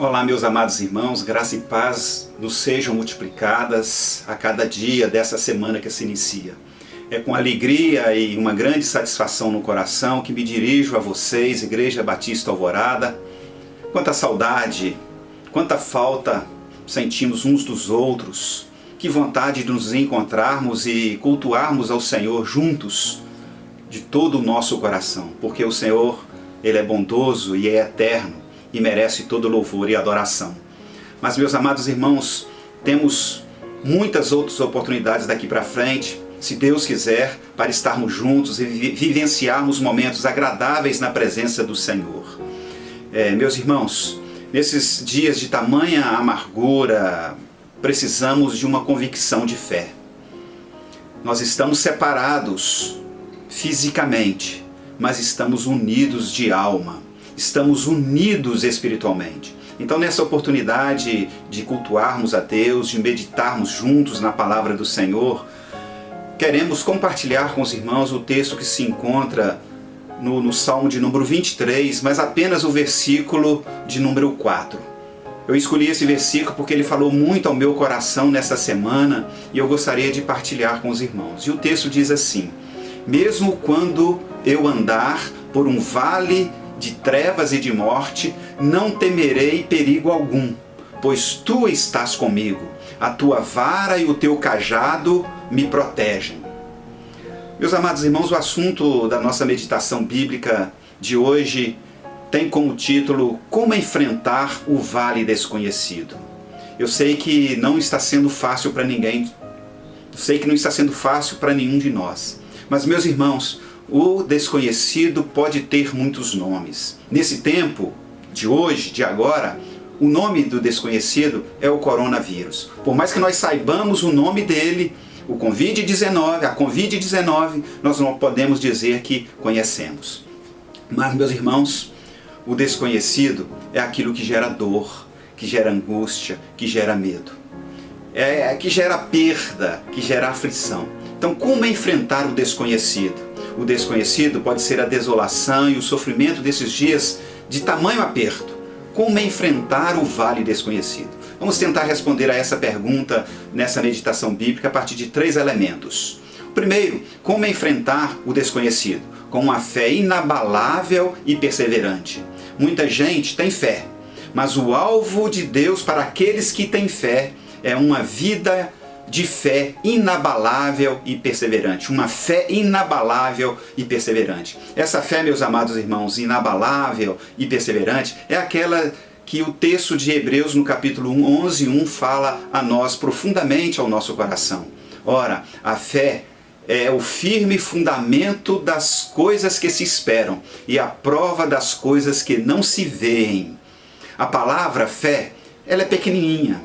Olá, meus amados irmãos, graça e paz nos sejam multiplicadas a cada dia dessa semana que se inicia. É com alegria e uma grande satisfação no coração que me dirijo a vocês, Igreja Batista Alvorada. Quanta saudade, quanta falta sentimos uns dos outros, que vontade de nos encontrarmos e cultuarmos ao Senhor juntos, de todo o nosso coração, porque o Senhor, Ele é bondoso e é eterno, e merece todo louvor e adoração. Mas, meus amados irmãos, temos muitas outras oportunidades daqui para frente, se Deus quiser, para estarmos juntos e vivenciarmos momentos agradáveis na presença do Senhor. Meus irmãos, nesses dias de tamanha amargura, precisamos de uma convicção de fé. Nós estamos separados fisicamente, mas estamos unidos de alma. Estamos unidos espiritualmente. Então, nessa oportunidade de cultuarmos a Deus, de meditarmos juntos na palavra do Senhor, queremos compartilhar com os irmãos o texto que se encontra no Salmo de número 23, mas apenas o versículo de número 4. Eu escolhi esse versículo porque ele falou muito ao meu coração nessa semana e eu gostaria de partilhar com os irmãos. E o texto diz assim: mesmo quando eu andar por um vale de trevas e de morte, não temerei perigo algum, pois tu estás comigo, a tua vara e o teu cajado me protegem. Meus amados irmãos, o assunto da nossa meditação bíblica de hoje tem como título Como enfrentar o vale desconhecido. Eu sei que não está sendo fácil para ninguém, eu sei que não está sendo fácil para nenhum de nós, mas, meus irmãos, o desconhecido pode ter muitos nomes. Nesse tempo de hoje, de agora, o nome do desconhecido é o coronavírus. Por mais que nós saibamos o nome dele, o Covid-19, a Covid-19, nós não podemos dizer que conhecemos. Mas, meus irmãos, o desconhecido é aquilo que gera dor, que gera angústia, que gera medo. Que gera perda, que gera aflição. Então, como enfrentar o desconhecido? O desconhecido pode ser a desolação e o sofrimento desses dias de tamanho aperto. Como enfrentar o vale desconhecido? Vamos tentar responder a essa pergunta nessa meditação bíblica a partir de 3 elementos. O primeiro, como enfrentar o desconhecido? Com uma fé inabalável e perseverante. Muita gente tem fé, mas o alvo de Deus para aqueles que têm fé é uma vida de fé inabalável e perseverante. Uma fé inabalável e perseverante. Essa fé, meus amados irmãos, inabalável e perseverante, é aquela que o texto de Hebreus no capítulo 11:1 fala a nós profundamente ao nosso coração. Ora, a fé é o firme fundamento das coisas que se esperam e a prova das coisas que não se veem. A palavra fé, ela é pequenininha,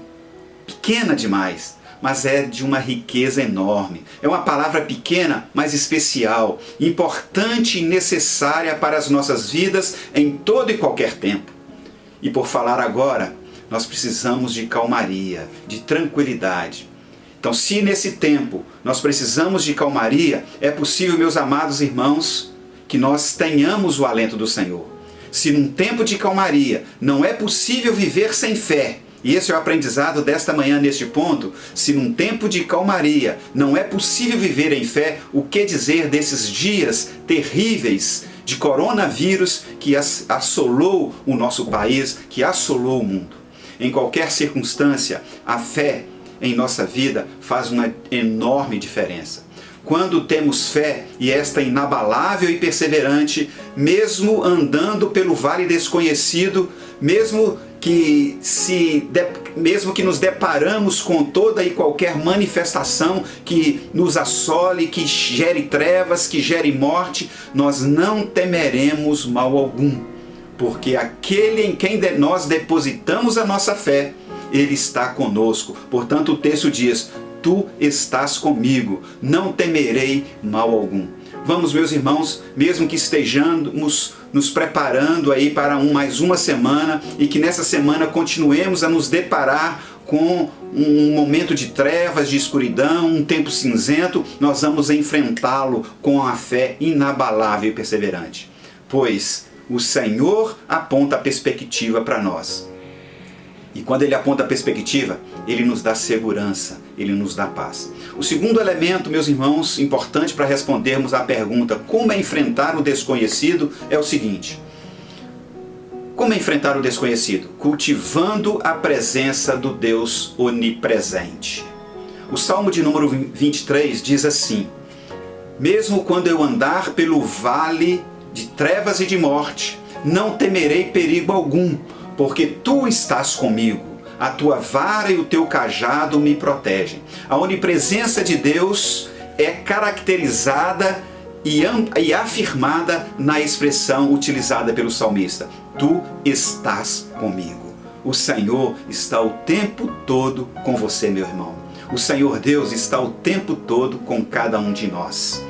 pequena demais, mas é de uma riqueza enorme. É uma palavra pequena, mas especial, importante e necessária para as nossas vidas em todo e qualquer tempo. E por falar agora, nós precisamos de calmaria, de tranquilidade. Então, se nesse tempo nós precisamos de calmaria, é possível, meus amados irmãos, que nós tenhamos o alento do Senhor. Se num tempo de calmaria não é possível viver sem fé, e esse é o aprendizado desta manhã neste ponto, se num tempo de calmaria não é possível viver em fé, o que dizer desses dias terríveis de coronavírus que assolou o nosso país, que assolou o mundo? Em qualquer circunstância, a fé em nossa vida faz uma enorme diferença. Quando temos fé, e esta inabalável e perseverante, mesmo andando pelo vale desconhecido, mesmo que nos deparamos com toda e qualquer manifestação que nos assole, que gere trevas, que gere morte, nós não temeremos mal algum, porque aquele em quem nós depositamos a nossa fé, Ele está conosco. Portanto, o texto diz: tu estás comigo, não temerei mal algum. Vamos, meus irmãos, mesmo que estejamos nos preparando aí para mais uma semana e que nessa semana continuemos a nos deparar com um momento de trevas, de escuridão, um tempo cinzento, nós vamos enfrentá-lo com a fé inabalável e perseverante. Pois o Senhor aponta a perspectiva para nós. E quando ele aponta a perspectiva, ele nos dá segurança, ele nos dá paz. O segundo elemento, meus irmãos, importante para respondermos à pergunta como enfrentar o desconhecido é o seguinte. Como enfrentar o desconhecido? Cultivando a presença do Deus onipresente. O Salmo de número 23 diz assim: mesmo quando eu andar pelo vale de trevas e de morte, não temerei perigo algum, porque tu estás comigo, a tua vara e o teu cajado me protegem. A onipresença de Deus é caracterizada e afirmada na expressão utilizada pelo salmista: tu estás comigo. O Senhor está o tempo todo com você, meu irmão. O Senhor Deus está o tempo todo com cada um de nós.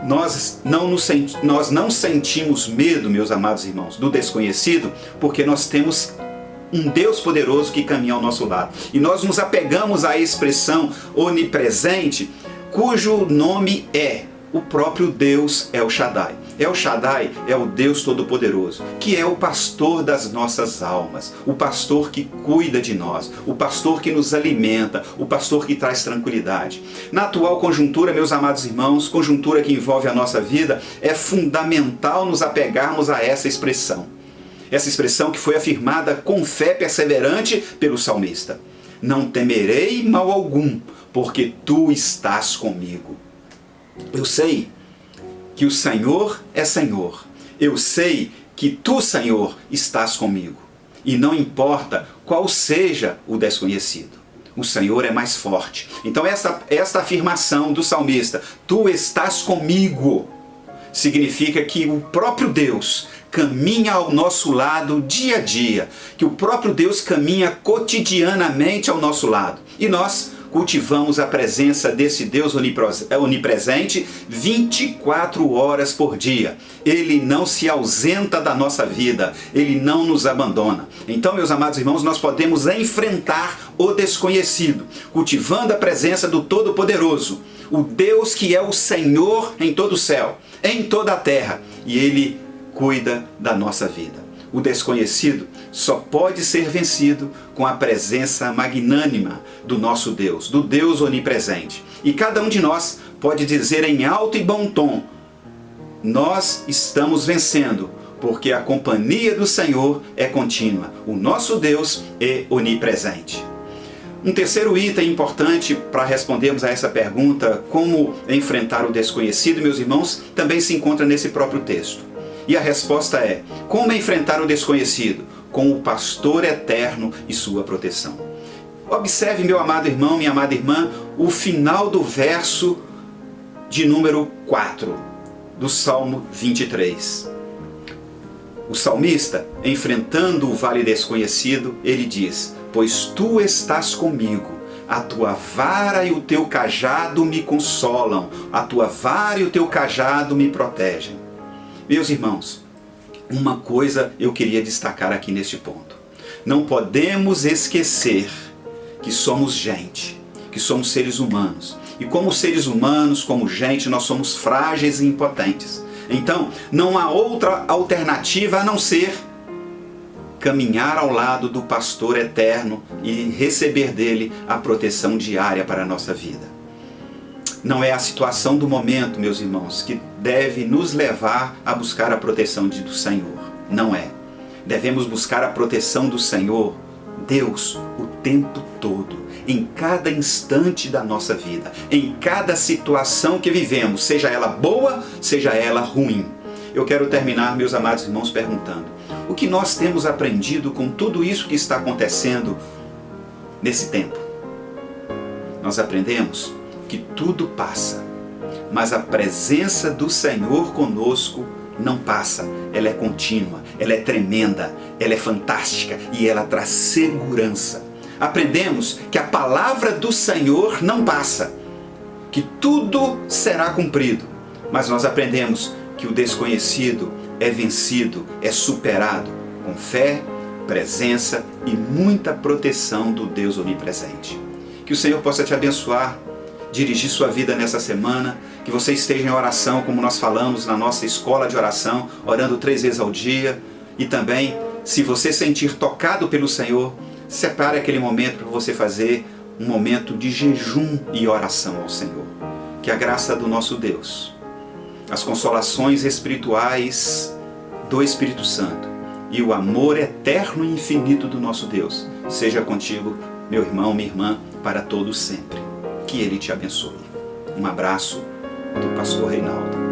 Nós não sentimos medo, meus amados irmãos, do desconhecido, porque nós temos um Deus poderoso que caminha ao nosso lado. E nós nos apegamos à expressão onipresente, cujo nome é o próprio Deus El Shaddai. El Shaddai é o Deus Todo-Poderoso, que é o pastor das nossas almas, o pastor que cuida de nós, o pastor que nos alimenta, o pastor que traz tranquilidade. Na atual conjuntura, meus amados irmãos, conjuntura que envolve a nossa vida, é fundamental nos apegarmos a essa expressão. Essa expressão que foi afirmada com fé perseverante pelo salmista: não temerei mal algum, porque tu estás comigo. Eu sei que o Senhor é Senhor. Eu sei que tu, Senhor, estás comigo. E não importa qual seja o desconhecido, o Senhor é mais forte. Então esta afirmação do salmista, tu estás comigo, significa que o próprio Deus caminha ao nosso lado dia a dia, que o próprio Deus caminha cotidianamente ao nosso lado. E nós cultivamos a presença desse Deus onipresente 24 horas por dia. Ele não se ausenta da nossa vida, ele não nos abandona. Então, meus amados irmãos, nós podemos enfrentar o desconhecido, cultivando a presença do Todo-Poderoso, o Deus que é o Senhor em todo o céu, em toda a terra, e ele cuida da nossa vida. O desconhecido só pode ser vencido com a presença magnânima do nosso Deus, do Deus onipresente. E cada um de nós pode dizer em alto e bom tom: nós estamos vencendo, porque a companhia do Senhor é contínua. O nosso Deus é onipresente. Um terceiro item importante para respondermos a essa pergunta, como enfrentar o desconhecido, meus irmãos, também se encontra nesse próprio texto. E a resposta é: como enfrentar o desconhecido? Com o pastor eterno e sua proteção. Observe, meu amado irmão, minha amada irmã, o final do verso de número 4 do Salmo 23. O salmista, enfrentando o vale desconhecido, ele diz: pois tu estás comigo, a tua vara e o teu cajado me consolam, a tua vara e o teu cajado me protegem. Meus irmãos, uma coisa eu queria destacar aqui neste ponto. Não podemos esquecer que somos gente, que somos seres humanos. E como seres humanos, como gente, nós somos frágeis e impotentes. Então, não há outra alternativa a não ser caminhar ao lado do pastor eterno e receber dele a proteção diária para a nossa vida. Não é a situação do momento, meus irmãos, que deve nos levar a buscar a proteção do Senhor. Não é. Devemos buscar a proteção do Senhor, Deus, o tempo todo, em cada instante da nossa vida, em cada situação que vivemos, seja ela boa, seja ela ruim. Eu quero terminar, meus amados irmãos, perguntando: o que nós temos aprendido com tudo isso que está acontecendo nesse tempo? Nós aprendemos que tudo passa, mas a presença do Senhor conosco não passa. Ela é contínua, ela é tremenda, ela é fantástica e ela traz segurança. Aprendemos que a palavra do Senhor não passa, que tudo será cumprido, mas nós aprendemos que o desconhecido é vencido, é superado com fé, presença e muita proteção do Deus onipresente. Que o Senhor possa te abençoar, dirigir sua vida nessa semana, que você esteja em oração, como nós falamos na nossa escola de oração, orando 3 vezes ao dia. E também, se você sentir tocado pelo Senhor, Separe aquele momento para você fazer um momento de jejum e oração ao Senhor. Que a graça do nosso Deus, as consolações espirituais do Espírito Santo e o amor eterno e infinito do nosso Deus seja contigo, meu irmão, minha irmã, para todos sempre. Que Ele te abençoe. Um abraço do pastor Reinaldo.